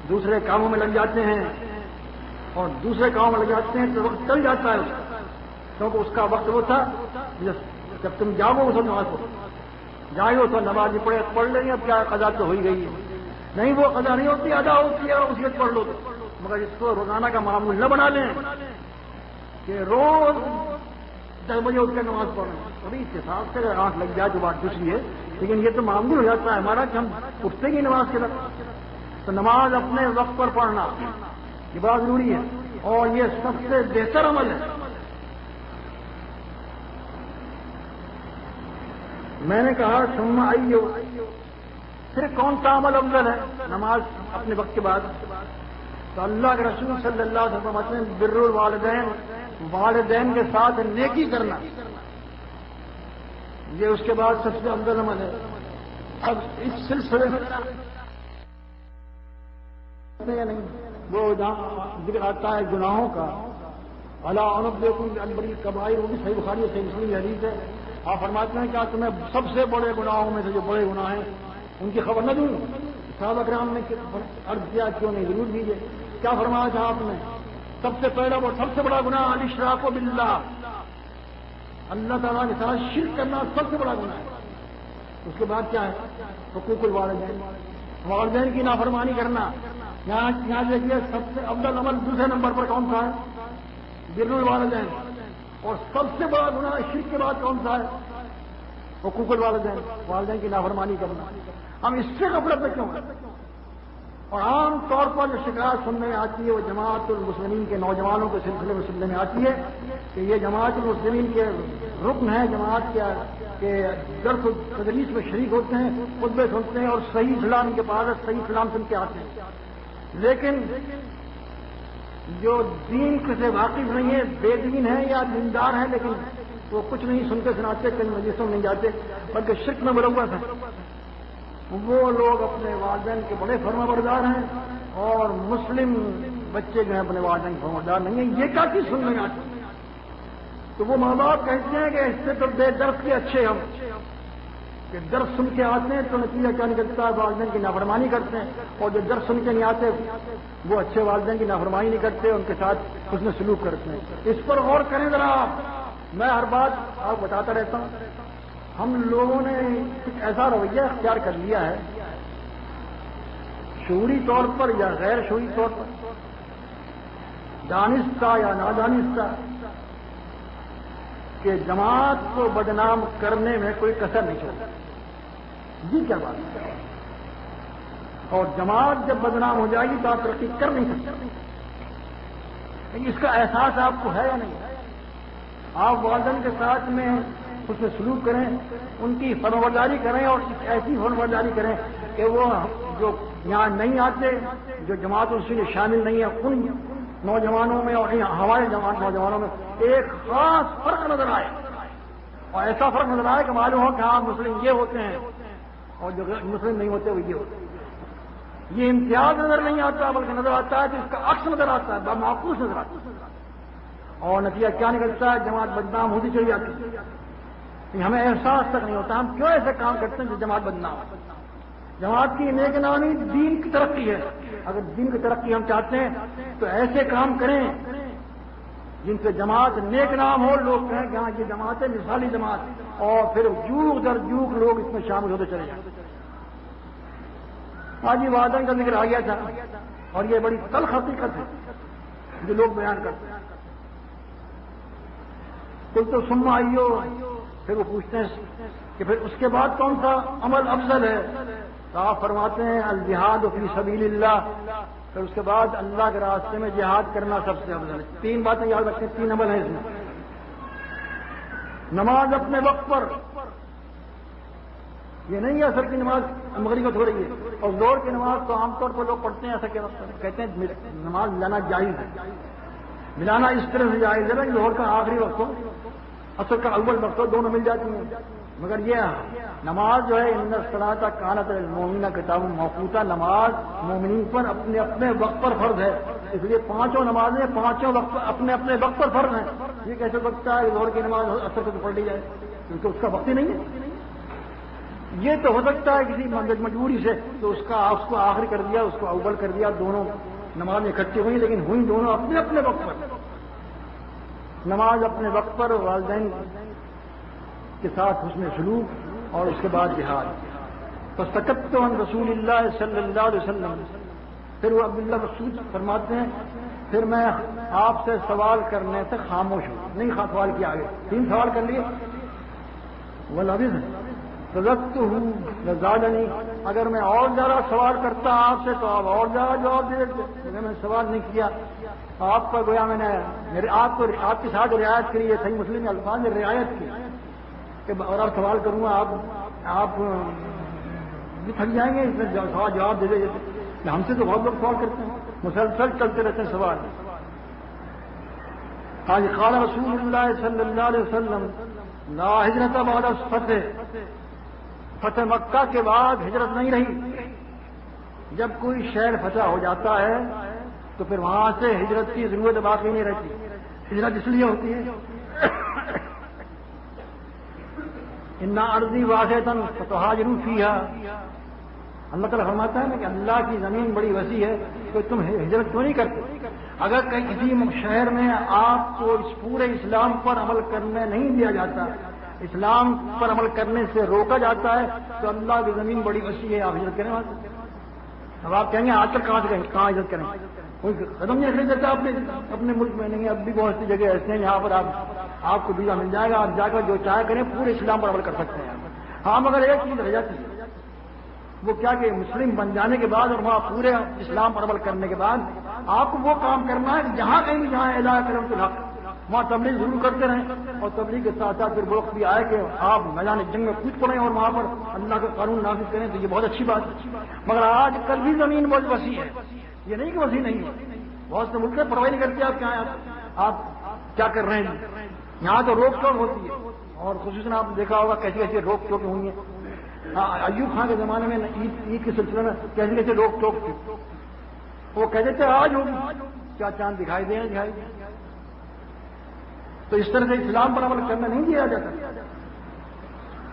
دوسرے کاموں میں لگ جاتے ہیں اور دوسرے کاموں میں لگ جاتے ہیں تو وقت چل جاتا ہے اس کا کیونکہ اس کا وقت وہ تھا جب تم جاگو اس وقت نماز پڑھو جاگو تو نماز بھی پڑھ لیں گے اب کیا قضا تو ہو ہی گئی ہے نہیں وہ قضا نہیں ہوتی ادا ہوتی ہے اسی وقت پڑھ لو تو مگر اس کو روزانہ کا معمول نہ بنا لیں کہ روز 10 بجے اٹھ کے نماز پڑھنا ابھی اتفاق سے اگر آنکھ لگ جائے تو بات دوسری ہے لیکن یہ تو معمول ہو جاتا ہے ہمارا کہ ہم اٹھتے ہی نماز کے وقت تو نماز اپنے وقت پر پڑھنا یہ بات ضروری ہے اور یہ سب سے بہتر عمل ہے میں نے کہا ثم ایو پھر کون سا عمل افضل ہے نماز اپنے وقت کے بعد تو اللہ کے رسول صلی اللہ علیہ وسلم بر الوالدین والدین کے ساتھ نیکی کرنا یہ اس کے بعد سب سے افضل عمل ہے اب اس سلسلے میں نہیں وہ ذکر آتا ہے گناہوں کا الا انبئکم ببڑی کبائر وہ بھی صحیح بخاری اور صحیح مسلم کی حدیث ہے آپ فرماتے ہیں کیا تمہیں سب سے بڑے گناہوں میں سے جو بڑے گناہ ہیں ان کی خبر نہ دوں صحابہ کرام نے عرض کیا کیوں نہیں، ضرور دیجیے. کیا فرمایا تھا آپ نے؟ سب سے پہلا وہ سب سے بڑا گناہ الاشراک باللہ، اللہ تعالیٰ کے ساتھ شرک کرنا سب سے بڑا گناہ ہے. اس کے بعد کیا ہے؟ حقوق الوالدین، والدین کی نافرمانی کرنا. یہاں دیکھیے سب سے افضل عمل دوسرے نمبر پر کون سا ہے؟ بر الوالدین. اور سب سے بڑا گناہ شرک کے بعد کون سا ہے؟ حقوق الوالدین، والدین کی نافرمانی کرنا. ہم اس سے غفلت میں کیوں ہیں؟ اور عام طور پر جو شکایت سننے میں آتی ہے وہ جماعت المسلمین کے نوجوانوں کے سلسلے میں سننے میں آتی ہے کہ یہ جماعت المسلمین کے رکن ہیں، جماعت کے درس و تدریس میں شریک ہوتے ہیں، خطبے سنتے ہیں اور صحیح اسلام کے پاس صحیح اسلام سن کے آتے ہیں، لیکن جو دین سے واقف نہیں ہے، بے دین ہے یا دیندار ہے، لیکن وہ کچھ نہیں سنتے سناتے، کئی مجلسوں میں نہیں جاتے بلکہ شرک میں ملوث ہیں، وہ لوگ اپنے والدین کے بڑے فرما بردار ہیں اور مسلم بچے جو ہیں اپنے والدین کے فرما بردار نہیں ہیں. یہ کیا چیز سننے میں آتی؟ تو وہ ماں باپ کہتے ہیں کہ اس سے تو بے درد کے اچھے ہم کہ درس سن کے آتے ہیں تو نتیجہ کیا نکلتا ہے؟ والدین کی نافرمانی کرتے ہیں، اور جو درس سن کے نہیں آتے وہ اچھے والدین کی نافرمانی نہیں کرتے، ان کے ساتھ حسن سلوک کرتے ہیں. اس پر غور کریں ذرا. میں ہر بات آپ بتاتا رہتا ہوں. ہم لوگوں نے کچھ ایسا رویہ اختیار کر لیا ہے شعوری طور پر یا غیر شعوری طور پر، دانستہ یا نادانستہ، کہ جماعت کو بدنام کرنے میں کوئی کسر نہیں چھوڑتی. یہ کیا بات ہے؟ اور جماعت جب بدنام ہو جائے گی تو آپ ترقی کر نہیں سکتے. اس کا احساس آپ کو ہے یا نہیں؟ آپ والدین کے ساتھ میں اس میں سلوک کریں، ان کی فرمانبرداری کریں اور ایسی فرمانبرداری کریں کہ وہ جو یہاں نہیں آتے، جو جماعت اس میں شامل نہیں ہے، ان نوجوانوں میں اور ہمارے نوجوانوں میں ایک خاص فرق نظر آئے، اور ایسا فرق نظر آئے کہ معلوم ہو کہ ہاں مسلم یہ ہوتے ہیں اور جو مسلم نہیں ہوتے وہ یہ ہوتے ہیں. یہ امتیاز نظر نہیں آتا بلکہ نظر آتا ہے کہ اس کا عکس نظر آتا ہے، معکوس نظر آتا ہے. اور نتیجہ کیا نکلتا ہے؟ جماعت بدنام ہوتی چلی جاتی ہے. ہمیں احساس تک نہیں ہوتا ہم کیوں ایسے کام کرتے ہیں جو جماعت بدنام ہو. جماعت کی نیک نامی دین کی ترقی ہے. اگر دین کی ترقی ہم چاہتے ہیں تو ایسے کام کریں جن سے جماعت نیک نام ہو، لوگ کہیں کہ ہاں یہ جماعت ہے مثالی جماعت، اور پھر جوگ در جوگ لوگ اس میں شامل ہوتے چلے جائیں. آج یہ وعدہ کا ذکر آ گیا تھا اور یہ بڑی تلخ حقیقت ہے جو لوگ بیان کرتے ہیں. کل تو سما آئیو، پھر وہ پوچھتے ہیں کہ پھر اس کے بعد کون سا عمل افضل ہے؟ تو آپ فرماتے ہیں الجہاد فی سبیل اللہ. پھر اس کے بعد اللہ کے راستے میں جہاد کرنا سب سے افضل ہے. 3 باتیں یاد رکھیں، 3 عمل ہیں اس میں. نماز اپنے وقت پر، یہ نہیں ہے اثر کی نماز مغرب ہو رہی ہے اور زور کی نماز تو عام طور پر لوگ پڑھتے ہیں، ایسا کہتے ہیں نماز ملانا جائز ہے. ملانا اس طرح سے جائز ہے کہ زہر کا آخری وقت ہو، اثر کا اول وقت ہو، دونوں مل جاتی ہیں. مگر یہ نماز جو ہے ان الصلاۃ کانت للمؤمنین کتاب موقوتا، نماز مومنین پر اپنے اپنے وقت پر فرض ہے. اس لیے 5 نمازیں 5 وقت اپنے اپنے وقت پر فرض ہیں. یہ کیسے وقت ہے زہر کی نماز اثر کو پڑھ لی جائے کیونکہ اس کا وقت ہی نہیں ہے. یہ تو ہو سکتا ہے کسی مجبوری سے تو اس کو آخری کر دیا، اس کو اول کر دیا، دونوں نماز اکٹھی ہوئی، لیکن ہوئی دونوں اپنے اپنے وقت پر. نماز اپنے وقت پر، والدین کے ساتھ حسن سلوک، اور اس کے بعد جہاد. فسکت عن رسول اللہ صلی اللہ علیہ وسلم. پھر وہ عبداللہ مسعود فرماتے ہیں پھر میں آپ سے سوال کرنے سے خاموش ہوں، نہیں سوال کیا آگے. 3 سوال کر لیے. والعبد رزقتہ لزادنی، اگر میں اور زیادہ سوال کرتا آپ سے تو آپ اور زیادہ جواب دے دیتے، لیکن میں سوال نہیں کیا. آپ پر گویا میں نے آپ کے ساتھ رعایت کری ہے. صحیح مسلم الفاظ نے رعایت کی کہ اور آپ سوال کروں گا آپ بھی تھک جائیں گے، اس میں جواب دے دیں. ہم سے تو بہت لوگ سوال کرتے ہیں، مسلسل چلتے رہتے ہیں سوال. آج قال رسول اللہ صلی اللہ علیہ وسلم لا ہجرت بعد الفتح، فتح مکہ کے بعد ہجرت نہیں رہی. جب کوئی شہر فتح ہو جاتا ہے تو پھر وہاں سے ہجرت کی ضرورت باقی نہیں رہتی. ہجرت اس لیے ہوتی ہے ان ارضی واضح فتحاجروا فیہا، اللہ تعالیٰ فرماتا ہے نا کہ اللہ کی زمین بڑی وسیع ہے تو تم ہجرت کیوں نہیں کرتے؟ اگر کسی شہر میں آپ کو اس پورے اسلام پر عمل کرنے نہیں دیا جاتا، اسلام پر عمل کرنے سے روکا جاتا ہے، تو اللہ کی زمین بڑی وسیع ہے، آپ ہجرت کریں وہاں سے۔ اب آپ کہیں گے آج تک کہاں سے کریں، کہاں ہجرت کریں؟ کوئی قدم نہیں رکھ دیتا اپنے ملک میں نہیں۔ اب بھی بہت سی جگہ ایسے ہیں جہاں پر آپ کو ویزا مل جائے گا، آپ جا کر جو چاہے کریں، پورے اسلام پر عمل کر سکتے ہیں۔ ہاں مگر ایک چیز رہ جاتی ہے، وہ کیا کہ مسلم بن جانے کے بعد اور وہاں پورے اسلام پر عمل کرنے کے بعد آپ کو وہ کام کرنا ہے کہ جہاں کہیں بھی جہاں الہ کلمۃ الحق وہاں تبلیغ ضرور کرتے رہیں، اور تبلیغ کے ساتھ ساتھ پھر وقت بھی آئے کہ آپ میدان جنگ میں کود پڑیں اور وہاں پر اللہ کا قانون نافذ کریں، تو یہ بہت اچھی بات ہے۔ مگر آج کل بھی زمین بہت وسیع ہے، یہ نہیں کہ وسیع نہیں ہے، بہت سے ملک پرواہ نہیں کرتے آپ کیا آپ کیا کر رہے ہیں۔ یہاں تو روک ٹوک ہوتی ہے، اور خصوصاً آپ نے دیکھا ہوگا کیسی کیسی روک ٹوک ہوئی ہیں۔ ایوب خان کے زمانے میں عید کے سلسلے میں کیسے کیسے روک ٹوک تھی، وہ کہتے تھے آج ہوگی، کیا چاند دکھائی دیں دکھائی دیں۔ تو اس طرح سے اسلام پر عمل کرنا نہیں دیا جاتا۔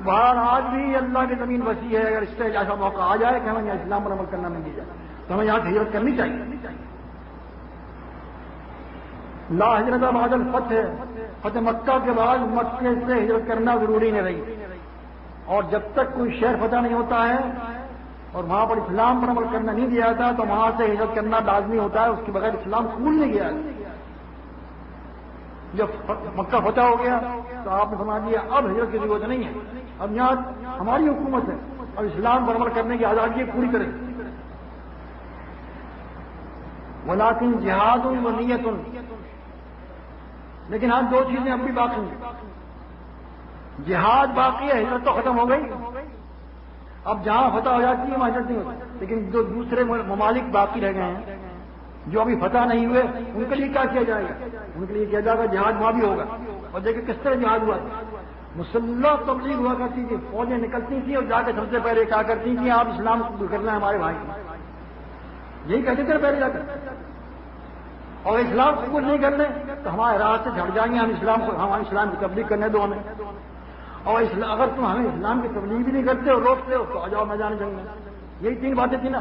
باہر آج بھی اللہ کی زمین وسیع ہے، اگر اس طرح ایسا موقع آ جائے کہ ہمیں یہاں اسلام پر عمل کرنا نہیں دیا جائے تو ہمیں یہاں ہجرت کرنی چاہیے۔ لا ہجرت بعد الفتح، فتح مکہ کے بعد مکے سے ہجرت کرنا ضروری نہیں رہی، اور جب تک کوئی شہر فتح نہیں ہوتا ہے اور وہاں پر اسلام پر عمل کرنا نہیں دیا جاتا تو وہاں سے ہجرت کرنا لازمی ہوتا ہے، اس کے بغیر اسلام قبول نہیں کیا۔ جب مکہ فتح ہو گیا تو آپ نے سمجھ لیا اب ہجرت کی ضرورت نہیں ہے، اب یہاں ہماری حکومت ہے اور اسلام پر عمل کرنے کی آزادی ہے پوری طرح۔ ولیکن جہاد و نیت، لیکن آج دو چیزیں اب بھی باقی ہیں، جہاد باقی ہے، ہجرت تو ختم ہو گئی، اب جہاں فتح ہو جاتی ہے وہاں ہجرت نہیں ہوتی، لیکن جو دوسرے ممالک باقی رہ گئے ہیں جو ابھی فتح نہیں ہوئے ان کے لیے کیا کیا جائے گا؟ ان کے لیے کیا جائے گا جہاد وہاں بھی ہوگا۔ اور دیکھیں کس طرح جہاد ہوا، مسلح تبلیغ ہوا کرتی تھی، فوجیں نکلتی تھیں اور جا کے سب سے پہلے کیا کرتی تھیں آپ اسلام قبول کرنا ہے ہمارے بھائی، یہی کہتے تھے پہلے جا کر، اور اسلام قبول نہیں کرنے تو ہمارے راہ سے جھڑ جائیں گے، ہم اسلام کی تبلیغ کرنے دو ہمیں، اور اگر تم ہمیں اسلام کی تبلیغ بھی نہیں کرتے اور روکتے ہو تو آ جاؤ میدان جنگ میں۔ یہی تین باتیں تھیں نا۔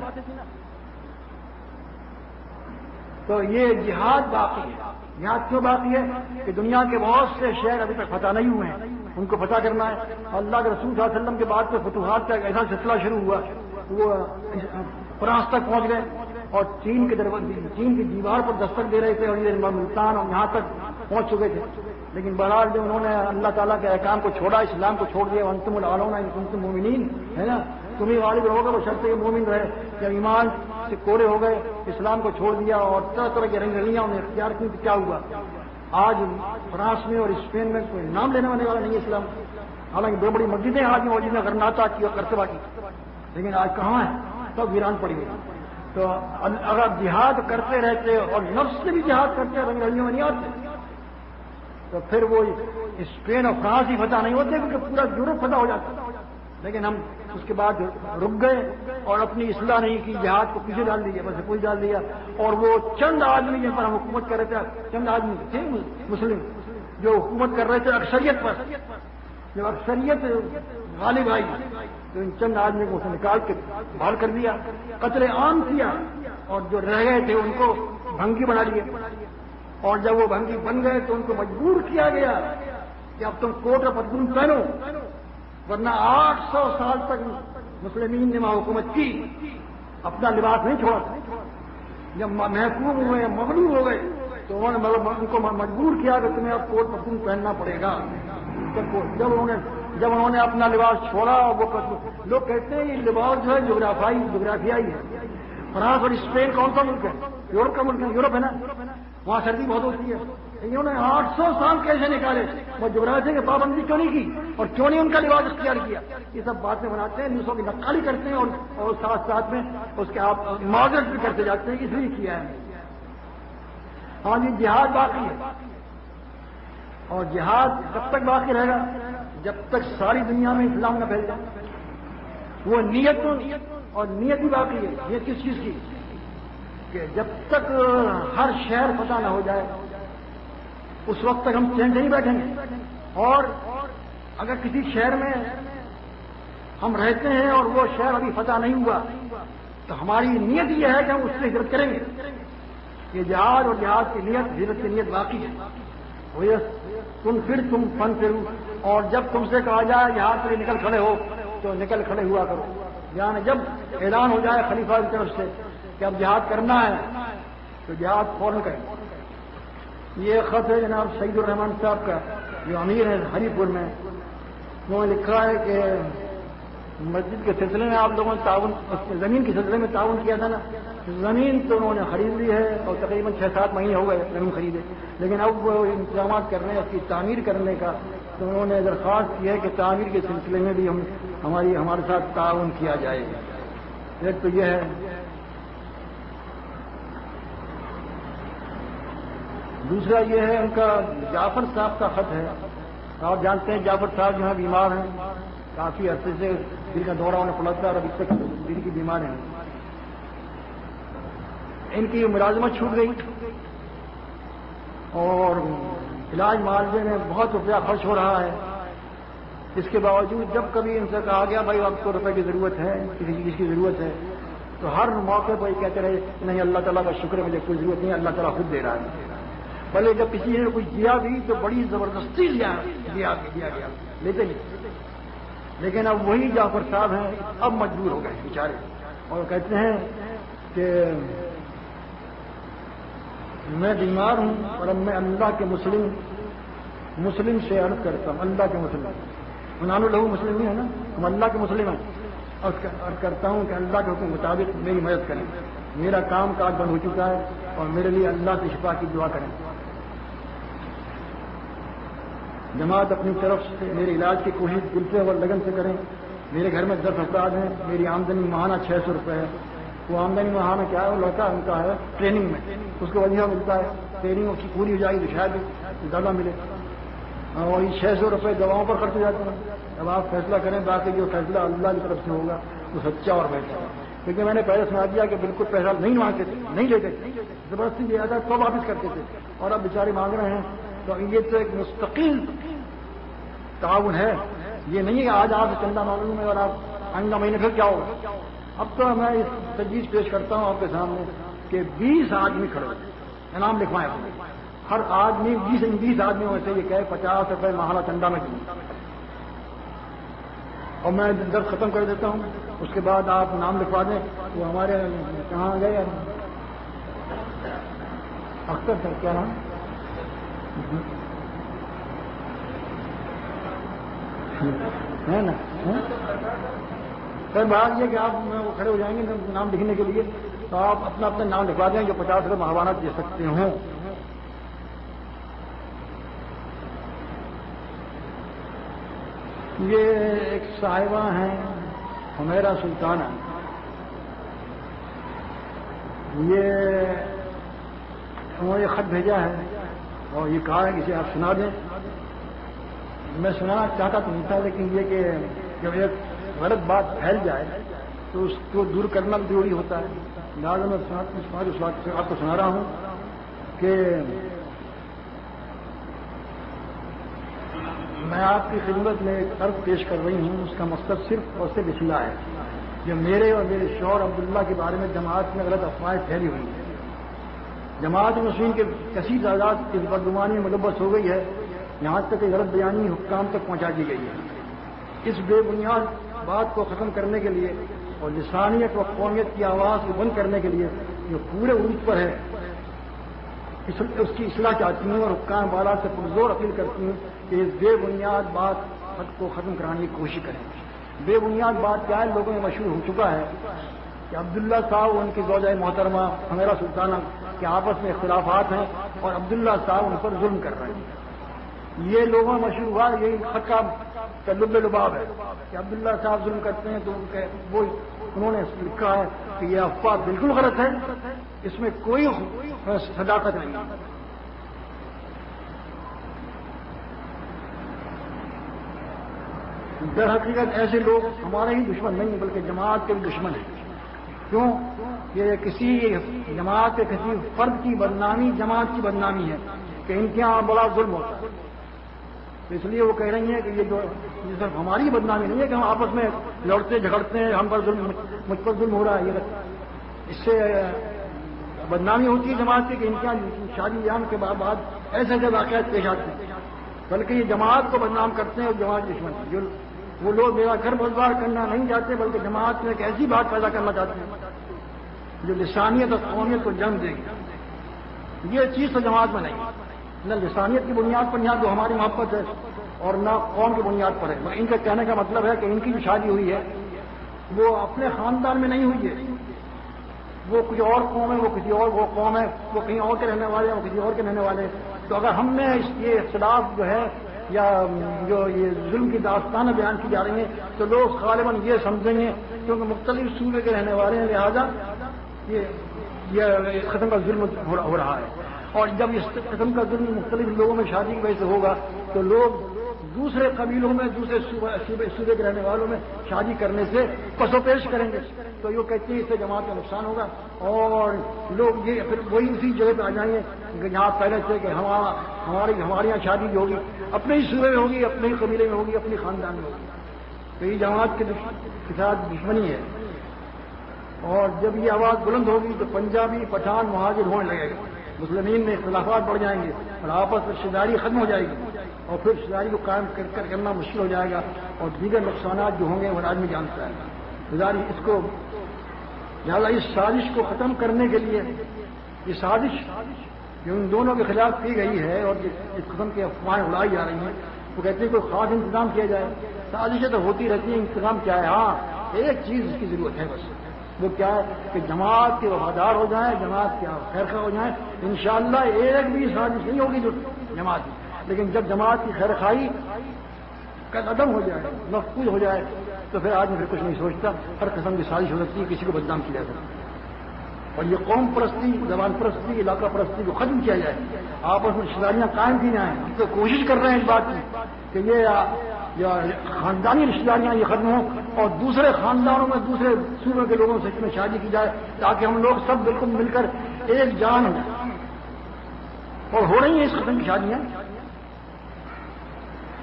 تو یہ جہاد باقی ہے۔ جہاد کیوں باقی ہے کہ دنیا کے بہت سے شہر ابھی تک فتح نہیں ہوئے ہیں، ان کو فتح کرنا ہے۔ اللہ کے رسول صلی اللہ علیہ وسلم کے بعد سے فتوحات کا ایک ایسا سلسلہ شروع ہوا، وہ فرانس تک پہنچ گئے اور چین کی دیوار پر دستک دے رہے تھے، اور یہ ملتان اور یہاں تک پہنچ چکے تھے، لیکن بہرحال جو انہوں نے اللہ تعالیٰ کے احکام کو چھوڑا، اسلام کو چھوڑ دیا، انتم الاعلون ان کنتم مؤمنین، ہے نا، تمہیں غالب رہو گے وہ شرط مومن رہے۔ جب ایمان سے کوڑے ہو گئے، اسلام کو چھوڑ دیا اور طرح طرح کی رنگ رلیاں انہیں اختیار کی تو کیا ہوا؟ آج فرانس میں اور اسپین میں کوئی نام لینے والے والا نہیں ہے اسلام، حالانکہ دو بڑی مسجدیں آج موجود ہیں، غرناطہ کی اور کرتبہ کی، لیکن آج کہاں ہے؟ سب ویران پڑی ہوئی۔ تو اگر جہاد کرتے رہتے اور نفس سے بھی جہاد کرتے رنگ رلیوں میں نہیں آتے تو پھر وہ اسپین اور فرانس ہی فتح نہیں ہوتے کیونکہ پورا یورپ فتح ہو جاتا، لیکن ہم اس کے بعد رک گئے اور اپنی اصلاح نہیں کی، جہاد کو پیچھے ڈال دیا، بس کوئی ڈال دیا، اور وہ چند آدمی جن پر ہم حکومت کر رہے تھے، چند آدمی تھے مسلم جو حکومت کر رہے تھے اکثریت پر، جب اکثریت غالب آئی تو ان چند آدمی کو اسے نکال کے باہر کر دیا، قتل عام کیا، اور جو رہ گئے تھے ان کو بھنگی بنا لیے، اور جب وہ بھنگی بن گئے تو ان کو مجبور کیا گیا کہ اب تم کوٹ اور پتلون پہنو، ورنہ 800 سال تک مسلمین نے وہاں حکومت کی، اپنا لباس نہیں چھوڑا۔ جب محکوم ہوئے، مغلوب ہو گئے تو انہوں نے ان کو مجبور کیا کہ تمہیں اب کوٹ پتلون پہننا پڑے گا۔ جب انہوں نے اپنا لباس چھوڑا، وہ لوگ کہتے ہیں یہ لباس جو ہے جغرافیائی ہے۔ فرانس اور اسپین کون سا ملک ہے؟ یورپ کا ملک ہے، یورپ ہے نا، وہاں سردی بہت ہوتی ہے، انہوں نے 800 سال کیسے نکالے؟ وہ جغرافیہ کی پابندی کیوں نہیں کی اور کیوں نہیں ان کا لباس اختیار کیا؟ یہ سب باتیں بناتے ہیں، نیوزوں کی نقالی کرتے ہیں اور ساتھ ساتھ میں اس کے آپ معذرت بھی کرتے جاتے ہیں، اس لیے کیا ہے۔ ہاں جی، جہاد باقی ہے، اور جہاد کب تک باقی رہے گا؟ جب تک ساری دنیا میں اسلام نہ پھیل جائے۔ وہ نیت اور نیت بھی باقی ہے۔ یہ کس چیز کی؟ کہ جب تک ہر شہر فتح نہ ہو جائے اس وقت تک ہم چین سے نہیں بیٹھیں گے، اور اگر کسی شہر میں ہم رہتے ہیں اور وہ شہر ابھی فتح نہیں ہوا تو ہماری نیت یہ ہے کہ ہم اس سے ہجرت کریں گے. یہ جہاد اور جہاد کی نیت، ہجرت کی نیت باقی ہے. تم پھر تم فن پھرو، اور جب تم سے کہا جائے جہاد کے لیے نکل کھڑے ہو تو نکل کھڑے ہوا کرو. یعنی جب اعلان ہو جائے خلیفہ کی طرف سے کہ اب جہاد کرنا ہے تو جہاد فوراً کریں. یہ خط ہے جناب سعید الرحمان صاحب کا، جو امیر ہے ہری پور میں. انہوں نے لکھا ہے کہ مسجد کے سلسلے میں آپ لوگوں نے تعاون، زمین کے سلسلے میں تعاون کیا تھا نا. زمین تو انہوں نے خرید لی ہے اور تقریباً 6-7 مہینے ہو گئے زمین خریدے، لیکن اب وہ انتظامات کر رہے ہیں اس کی تعمیر کرنے کا. تو انہوں نے درخواست کی ہے کہ تعمیر کے سلسلے میں بھی ہمارے ساتھ تعاون کیا جائے. ایک تو یہ ہے. دوسرا یہ ہے ان کا جعفر صاحب کا خط ہے. آپ جانتے ہیں جعفر صاحب یہاں بیمار ہیں، کافی عرصے سے دل کا دورہ انہیں پڑا تھا اور ابھی تک دل کی بیمار ہیں. ان کی ملازمت چھوٹ گئی اور علاج معالجے میں بہت روپیہ خرچ ہو رہا ہے. اس کے باوجود جب کبھی ان سے کہا گیا بھائی آپ کو روپے کی ضرورت ہے، کسی چیز کی ضرورت ہے، تو ہر موقع پر یہ کہتے رہے نہیں اللہ تعالیٰ کا شکر ہے مجھے کوئی ضرورت نہیں، اللہ تعالیٰ خود دے رہا ہے. پہلے جب کسی نے کچھ دیا بھی تو بڑی زبردستی دیا گیا لیتے نہیں. لیکن اب وہی جعفر صاحب ہیں، اب مجبور ہو گئے بیچارے، اور کہتے ہیں کہ میں بیمار ہوں اور اب میں اللہ کے مسلم سے عرض کرتا ہوں، اللہ کے مسلم منان لہو مسلم نہیں ہے نا، ہم اللہ کے مسلم ہیں، عرض کرتا ہوں کہ اللہ کے حکم مطابق میری مدد کریں. میرا کام کاج بند ہو چکا ہے اور میرے لیے اللہ کی شفا کی دعا کریں. جماعت اپنی طرف سے میرے علاج کی کوشش دل سے اور لگن سے کریں. میرے گھر میں 10 افراد ہیں، میری آمدنی ماہانہ 600 روپے ہے. وہ آمدنی ماہانہ کیا ہے؟ وہ لڑکا ان کا ہے ٹریننگ میں، اس کو وظیفہ ملتا ہے، ٹریننگ کی پوری ہو جائے گی تو شاید زیادہ ملے. اور یہ 600 روپے دواؤں پر خرچ ہو جاتے ہیں. اب آپ فیصلہ کریں، باقی جو فیصلہ اللہ کی طرف سے ہوگا وہ سچا اور بہتر ہے. کیونکہ میں نے پہلے سنا دیا کہ بالکل پیسہ نہیں مانگتے تھے، نہیں لیتے تھے، زبردستی دیا تھا تو واپس کرتے تھے، اور اب بیچارے مانگ رہے ہیں. تو یہ تو ایک مستقل تعاون ہے. یہ نہیں ہے آج آپ چندہ معلوم ہے اور آپ آئندہ مہینے پھر کیا ہوگا. اب تو میں اس تجویز پیش کرتا ہوں آپ کے سامنے کہ 20 آدمی کھڑے ہوتے انعام لکھوائیں. ہر آدمی 20 آدمیوں میں سے یہ کہے 50 روپے ماہانہ چندہ میں دوں، اور میں درد ختم کر دیتا ہوں. اس کے بعد آپ نام لکھوا دیں. وہ ہمارے کہاں گئے اختر سر، کیا نام ہے نا سر؟ بات یہ کہ آپ وہ کھڑے ہو جائیں گے نام لکھنے کے لیے، تو آپ اپنا نام لکھوا دیں جو 50 روپے ماہانہ دے سکتے ہوں. یہ ایک صاحبہ ہیں حمیرہ سلطانہ، انہوں نے خط بھیجا ہے اور یہ کہا ہے کہ اسے آپ سنا دیں. میں سنانا چاہتا تو نہیں تھا، لیکن یہ کہ جب ایک غلط بات پھیل جائے تو اس کو دور کرنا بھی ضروری ہوتا ہے. لہٰذا میں اس بات سے آپ کو سنا رہا ہوں کہ میں آپ کی خدمت میں ایک عرض پیش کر رہی ہوں. اس کا مقصد صرف اور صرف اصلاح ہے. جو میرے اور میرے شوہر عبداللہ کے بارے میں جماعت میں غلط افواہیں پھیلی ہوئی ہیں. جماعت مسلمین کے کثیر تعداد کی بدگمانی ملوث ہو گئی ہے، یہاں تک کہ غلط بیانی حکام تک پہنچا دی گئی ہے. اس بے بنیاد بات کو ختم کرنے کے لیے اور لسانیت و قومیت کی آواز کو بند کرنے کے لیے جو پورے عروج پر ہے اس کی اصلاح چاہتی ہوں اور حکام والا سے پرزور اپیل کرتی ہوں کہ اس بے بنیاد بات کو ختم کرانے کی کوشش کریں. بے بنیاد بات کیا ہے؟ لوگوں میں مشہور ہو چکا ہے کہ عبداللہ صاحب اور ان کی زوجہ محترمہ حمیرہ سلطانہ کے آپس میں اختلافات ہیں اور عبداللہ صاحب ان پر ظلم کر رہے ہیں. یہ لوگوں میں مشہور ہوا، یہی خط کا لب لباب ہے کہ عبداللہ صاحب ظلم کرتے ہیں. تو وہ انہوں نے لکھا ہے کہ یہ افواہ بالکل غلط ہے، اس میں کوئی صداقت نہیں. در حقیقت ایسے لوگ ہمارے ہی دشمن نہیں بلکہ جماعت کے بھی دشمن ہیں. کیوں؟ یہ کسی جماعت کے کسی فرد کی بدنامی جماعت کی بدنامی ہے کہ ان کے یہاں بڑا ظلم ہوتا ہے. تو اس لیے وہ کہہ رہی ہیں کہ یہ صرف ہماری بدنامی نہیں ہے کہ ہم آپس میں لڑتے جھگڑتے ہیں، ہم پر ظلم، مجھ پر ظلم ہو رہا ہے. اس سے بدنامی ہوتی ہے جماعت کی کہ ان کے شادی بیان کے بعد ایسے ایسے واقعات پیش آتے ہیں، بلکہ یہ جماعت کو بدنام کرتے ہیں اور جماعت دشمن جو وہ لوگ میرا گھر بازار کرنا نہیں چاہتے بلکہ جماعت میں ایک ایسی بات پیدا کرنا چاہتے ہیں جو لسانیت اور قومیت کو جنم دے گی۔ یہ چیز تو جماعت میں نہیں، نہ لسانیت کی بنیاد پر یہاں جو ہماری محبت ہے اور نہ قوم کی بنیاد پر ہے۔ ان کے کہنے کا مطلب ہے کہ ان کی جو شادی ہوئی ہے وہ اپنے خاندان میں نہیں ہوئی ہے، وہ کچھ اور قوم ہے، وہ کسی اور وہ قوم ہے، وہ کہیں اور کے رہنے والے ہیں، وہ کسی اور کے رہنے والے ہیں۔ تو اگر ہم نے یہ اختلاف جو ہے یا جو یہ ظلم کی داستانیں بیان کی جا رہی ہیں تو لوگ غالباً یہ سمجھیں گے کیونکہ مختلف صوبے کے رہنے والے ہیں، لہذا یہ قسم کا ظلم ہو رہا ہے۔ اور جب اس قسم کا ظلم مختلف لوگوں میں شادی کی وجہ سے ہوگا تو لوگ دوسرے قبیلوں میں دوسرے صوبے کے رہنے والوں میں شادی کرنے سے پس و پیش کریں گے، تو یہ کہتے ہیں اس سے جماعت کا نقصان ہوگا اور لوگ یہ پھر وہی اسی جگہ پہ آ جائیں گے کہ جہاں پہلے سے کہ ہمارے یہاں شادی جو ہوگی اپنے ہی صوبے میں ہوگی، اپنے ہی قبیلے میں ہوگی، اپنے خاندان میں ہوگی، تو یہ جماعت کے ساتھ دشمنی ہے۔ اور جب یہ آواز بلند ہوگی تو پنجابی پٹھان مہاجر ہونے لگے گا، مسلمین میں اختلافات بڑھ جائیں گے اور آپس میں رشتہ داری ختم ہو جائے گی اور پھر رشتہ داری کو قائم کرنا مشکل ہو جائے گا اور دیگر نقصانات جو ہوں گے وہ آدمی جانتا ہے۔ گزاری اس کو لہٰذا اس سازش کو ختم کرنے کے لیے یہ سازش جو ان دونوں کے خلاف کی گئی ہے اور اس قسم کی افواہیں اڑائی جا رہی ہیں، وہ کہتے ہیں کوئی خاص انتظام کیا جائے، سازشیں تو ہوتی رہتی ہیں، انتظام کیا ہے؟ ہاں ایک چیز اس کی ضرورت ہے، بس وہ کیا ہے کہ جماعت کے وفادار ہو جائیں، جماعت کے خیرخواہ ہو جائیں۔ انشاءاللہ ایک بھی سازش نہیں ہوگی جو جماعت کی، لیکن جب جماعت کی خیرخواہی کا عدم ہو جائے، مفقود ہو جائے تو پھر آدمی پھر کچھ نہیں سوچتا، ہر قسم کی سازش ہو سکتی ہے، کسی کو بدنام کیا جا سکتا ہے۔ اور یہ قوم پرستی، زبان پرستی، علاقہ پرستی کو ختم کیا جائے، آپس میں رشتہ داریاں قائم کی جائیں۔ ہم تو کوشش کر رہے ہیں اس بات کی کہ یہ خاندانی رشتہ داریاں یہ ختم ہوں اور دوسرے خاندانوں میں دوسرے صوبے کے لوگوں سے اس میں شادی کی جائے تاکہ ہم لوگ سب بالکل مل کر ایک جان ہوں، اور ہو رہی ہیں اس قسم کی شادیاں۔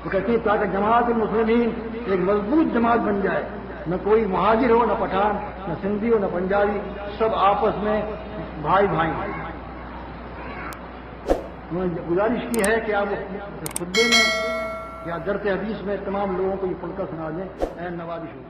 وہ کہتے ہیں تاکہ جماعت المسلمین ایک مضبوط جماعت بن جائے، نہ کوئی مہاجر ہو، نہ پٹھان، نہ سندھی ہو، نہ پنجابی، سب آپس میں بھائی بھائی۔ انہوں نے گزارش کی ہے کہ آپ خطبے میں یا درس حدیث میں تمام لوگوں کو یہ پڑھ کر سنا دیں۔ اے نوازش ہو